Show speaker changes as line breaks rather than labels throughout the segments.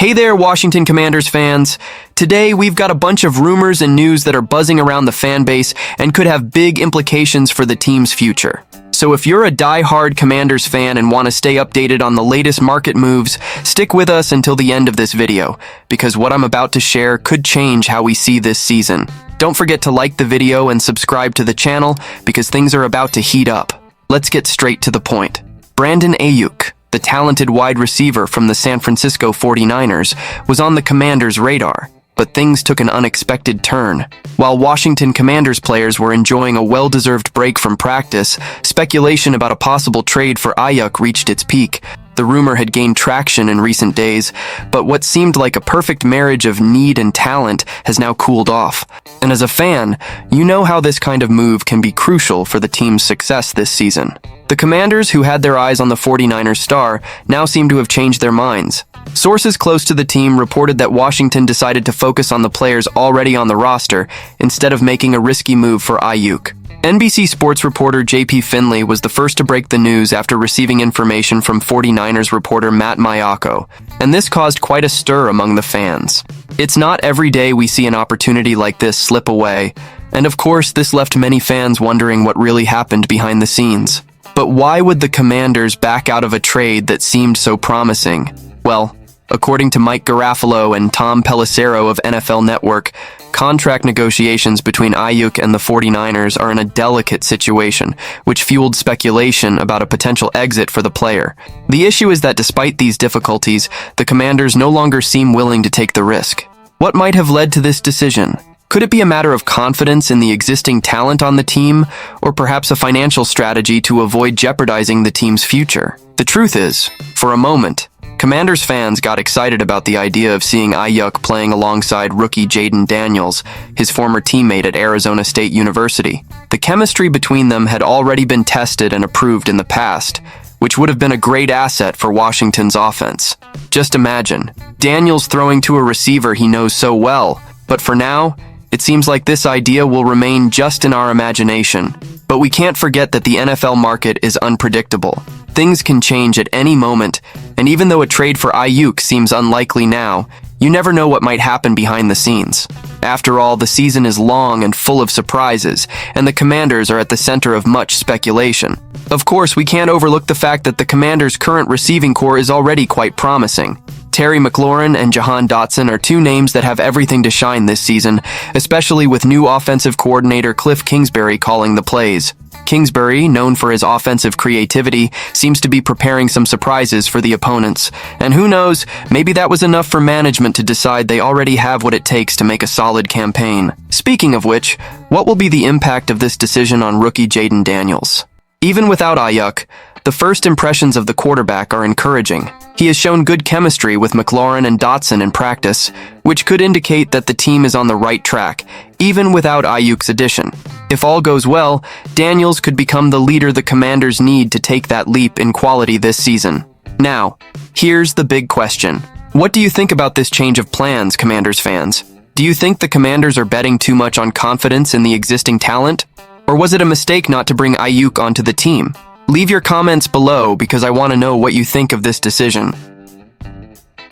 Hey there, Washington Commanders fans. Today, we've got a bunch of rumors and news that are buzzing around the fan base and could have big implications for the team's future. So if you're a die-hard Commanders fan and want to stay updated on the latest market moves, stick with us until the end of this video, because what I'm about to share could change how we see this season. Don't forget to like the video and subscribe to the channel, because things are about to heat up. Let's get straight to the point. Aiyuk, the talented wide receiver from the San Francisco 49ers, was on the Commanders' radar, but things took an unexpected turn. While Washington Commanders players were enjoying a well-deserved break from practice, speculation about a possible trade for Aiyuk reached its peak. The rumor had gained traction in recent days, but what seemed like a perfect marriage of need and talent has now cooled off. And as a fan, you know how this kind of move can be crucial for the team's success this season. The Commanders, who had their eyes on the 49ers star, now seem to have changed their minds. Sources close to the team reported that Washington decided to focus on the players already on the roster instead of making a risky move for Aiyuk. NBC Sports reporter J.P. Finley was the first to break the news after receiving information from 49ers reporter Matt Aiyuk, and this caused quite a stir among the fans. It's not every day we see an opportunity like this slip away, and of course this left many fans wondering what really happened behind the scenes. But why would the Commanders back out of a trade that seemed so promising? Well, according to Mike Garafolo and Tom Pelissero of NFL Network, contract negotiations between Aiyuk and the 49ers are in a delicate situation, which fueled speculation about a potential exit for the player. The issue is that despite these difficulties, the Commanders no longer seem willing to take the risk. What might have led to this decision? Could it be a matter of confidence in the existing talent on the team, or perhaps a financial strategy to avoid jeopardizing the team's future? The truth is, for a moment, Commanders fans got excited about the idea of seeing Aiyuk playing alongside rookie Jayden Daniels, his former teammate at Arizona State University. The chemistry between them had already been tested and approved in the past, which would have been a great asset for Washington's offense. Just imagine, Daniels throwing to a receiver he knows so well, but for now, it seems like this idea will remain just in our imagination. But we can't forget that the NFL market is unpredictable. Things can change at any moment, and even though a trade for Aiyuk seems unlikely now, you never know what might happen behind the scenes. After all, the season is long and full of surprises, and the Commanders are at the center of much speculation. Of course, we can't overlook the fact that the Commanders' current receiving core is already quite promising. Terry McLaurin and Jahan Dotson are two names that have everything to shine this season, especially with new offensive coordinator Cliff Kingsbury calling the plays. Kingsbury, known for his offensive creativity, seems to be preparing some surprises for the opponents. And who knows, maybe that was enough for management to decide they already have what it takes to make a solid campaign. Speaking of which, what will be the impact of this decision on rookie Jayden Daniels? Even without Aiyuk, the first impressions of the quarterback are encouraging. He has shown good chemistry with McLaurin and Dotson in practice, which could indicate that the team is on the right track, even without Aiyuk's addition. If all goes well, Daniels could become the leader the Commanders need to take that leap in quality this season. Now, here's the big question. What do you think about this change of plans, Commanders fans? Do you think the Commanders are betting too much on confidence in the existing talent? Or was it a mistake not to bring Aiyuk onto the team? Leave your comments below because I want to know what you think of this decision.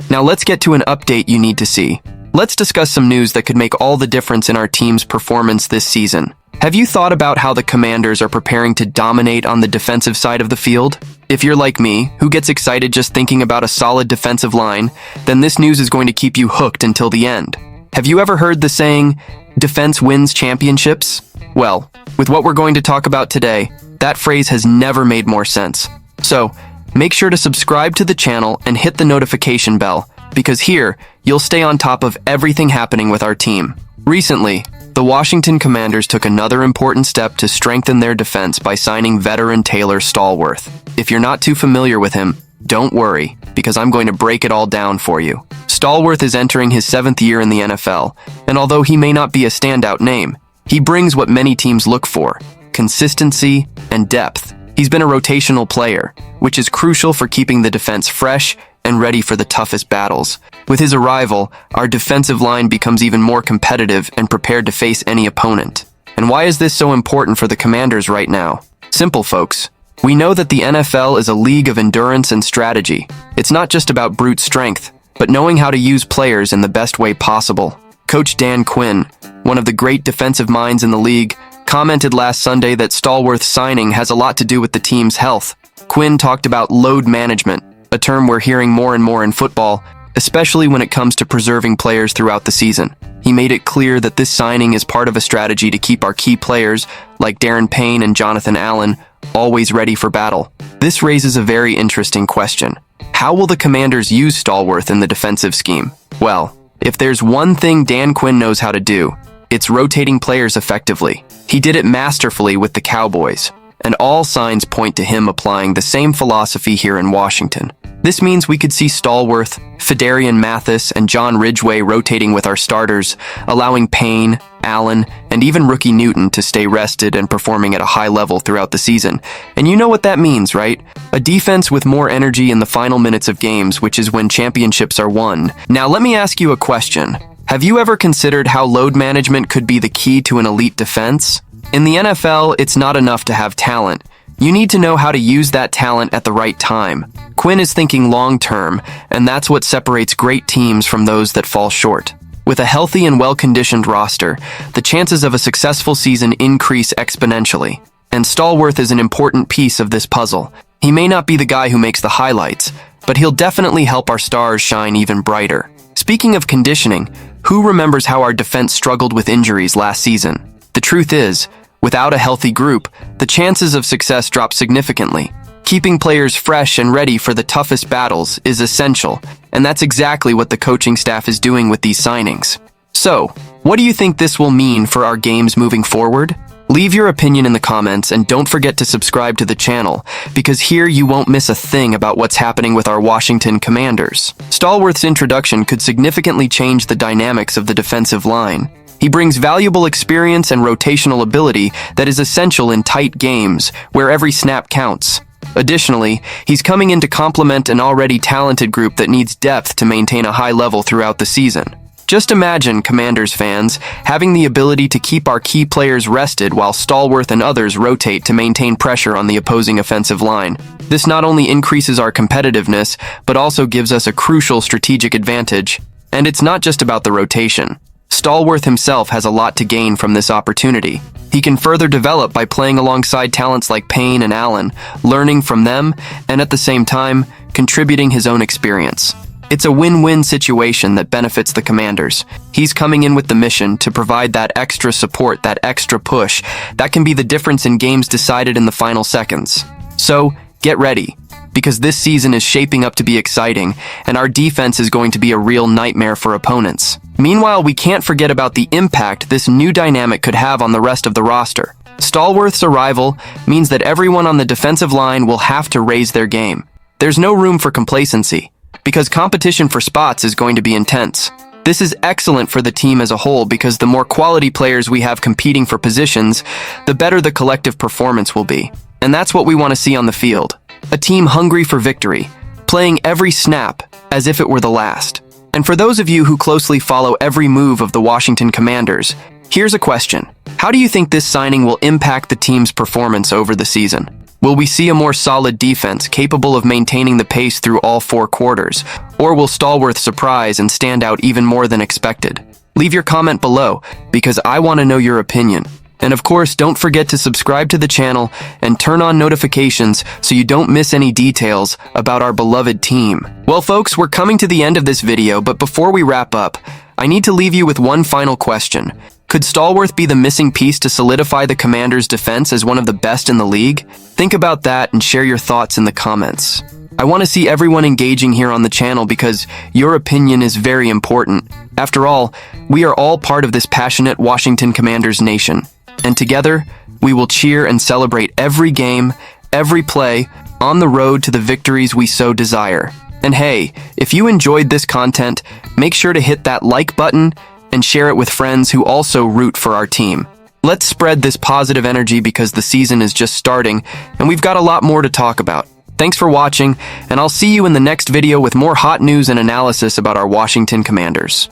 Now let's get to an update you need to see. Let's discuss some news that could make all the difference in our team's performance this season. Have you thought about how the Commanders are preparing to dominate on the defensive side of the field? If you're like me, who gets excited just thinking about a solid defensive line, then this news is going to keep you hooked until the end. Have you ever heard the saying, "Defense wins championships"? Well, with what we're going to talk about today, that phrase has never made more sense. So, make sure to subscribe to the channel and hit the notification bell, because here, you'll stay on top of everything happening with our team. Recently, the Washington Commanders took another important step to strengthen their defense by signing veteran Taylor Stallworth. If you're not too familiar with him, don't worry, because I'm going to break it all down for you. Stallworth is entering his 7th year in the NFL, and although he may not be a standout name, he brings what many teams look for: consistency and depth. He's been a rotational player, which is crucial for keeping the defense fresh and ready for the toughest battles. With his arrival, our defensive line becomes even more competitive and prepared to face any opponent. And why is this so important for the Commanders right now? Simple, folks. We know that the NFL is a league of endurance and strategy. It's not just about brute strength, but knowing how to use players in the best way possible. Coach Dan Quinn, one of the great defensive minds in the league, commented last Sunday that Stallworth's signing has a lot to do with the team's health. Quinn talked about load management, a term we're hearing more and more in football, especially when it comes to preserving players throughout the season. He made it clear that this signing is part of a strategy to keep our key players, like Darren Payne and Jonathan Allen, always ready for battle. This raises a very interesting question. How will the Commanders use Stallworth in the defensive scheme? Well, if there's one thing Dan Quinn knows how to do, it's rotating players effectively. He did it masterfully with the Cowboys, and all signs point to him applying the same philosophy here in Washington. This means we could see Stallworth, Fedarian Mathis, and John Ridgway rotating with our starters, allowing Payne, Allen, and even rookie Newton to stay rested and performing at a high level throughout the season. And you know what that means, right? A defense with more energy in the final minutes of games, which is when championships are won. Now let me ask you a question. Have you ever considered how load management could be the key to an elite defense? In the NFL, it's not enough to have talent. You need to know how to use that talent at the right time. Quinn is thinking long-term, and that's what separates great teams from those that fall short. With a healthy and well-conditioned roster, the chances of a successful season increase exponentially. And Stallworth is an important piece of this puzzle. He may not be the guy who makes the highlights, but he'll definitely help our stars shine even brighter. Speaking of conditioning, who remembers how our defense struggled with injuries last season? The truth is, without a healthy group, the chances of success drop significantly. Keeping players fresh and ready for the toughest battles is essential, and that's exactly what the coaching staff is doing with these signings. So, what do you think this will mean for our games moving forward? Leave your opinion in the comments and don't forget to subscribe to the channel, because here you won't miss a thing about what's happening with our Washington Commanders. Stallworth's introduction could significantly change the dynamics of the defensive line. He brings valuable experience and rotational ability that is essential in tight games, where every snap counts. Additionally, he's coming in to complement an already talented group that needs depth to maintain a high level throughout the season. Just imagine, Commanders fans, having the ability to keep our key players rested while Stallworth and others rotate to maintain pressure on the opposing offensive line. This not only increases our competitiveness, but also gives us a crucial strategic advantage. And it's not just about the rotation. Stallworth himself has a lot to gain from this opportunity. He can further develop by playing alongside talents like Payne and Allen, learning from them, and at the same time, contributing his own experience. It's a win-win situation that benefits the Commanders. He's coming in with the mission to provide that extra support, that extra push, that can be the difference in games decided in the final seconds. So, get ready, because this season is shaping up to be exciting, and our defense is going to be a real nightmare for opponents. Meanwhile, we can't forget about the impact this new dynamic could have on the rest of the roster. Stallworth's arrival means that everyone on the defensive line will have to raise their game. There's no room for complacency, because competition for spots is going to be intense. This is excellent for the team as a whole because the more quality players we have competing for positions, the better the collective performance will be. And that's what we want to see on the field. A team hungry for victory, playing every snap as if it were the last. And for those of you who closely follow every move of the Washington Commanders, here's a question. How do you think this signing will impact the team's performance over the season? Will we see a more solid defense capable of maintaining the pace through all 4 quarters? Or will Stallworth surprise and stand out even more than expected? Leave your comment below, because I want to know your opinion. And of course, don't forget to subscribe to the channel and turn on notifications so you don't miss any details about our beloved team. Well, folks, we're coming to the end of this video, but before we wrap up, I need to leave you with one final question. Could Stallworth be the missing piece to solidify the Commanders' defense as one of the best in the league? Think about that and share your thoughts in the comments. I want to see everyone engaging here on the channel because your opinion is very important. After all, we are all part of this passionate Washington Commanders nation. And together, we will cheer and celebrate every game, every play, on the road to the victories we so desire. And hey, if you enjoyed this content, make sure to hit that like button and share it with friends who also root for our team. Let's spread this positive energy because the season is just starting, and we've got a lot more to talk about. Thanks for watching, and I'll see you in the next video with more hot news and analysis about our Washington Commanders.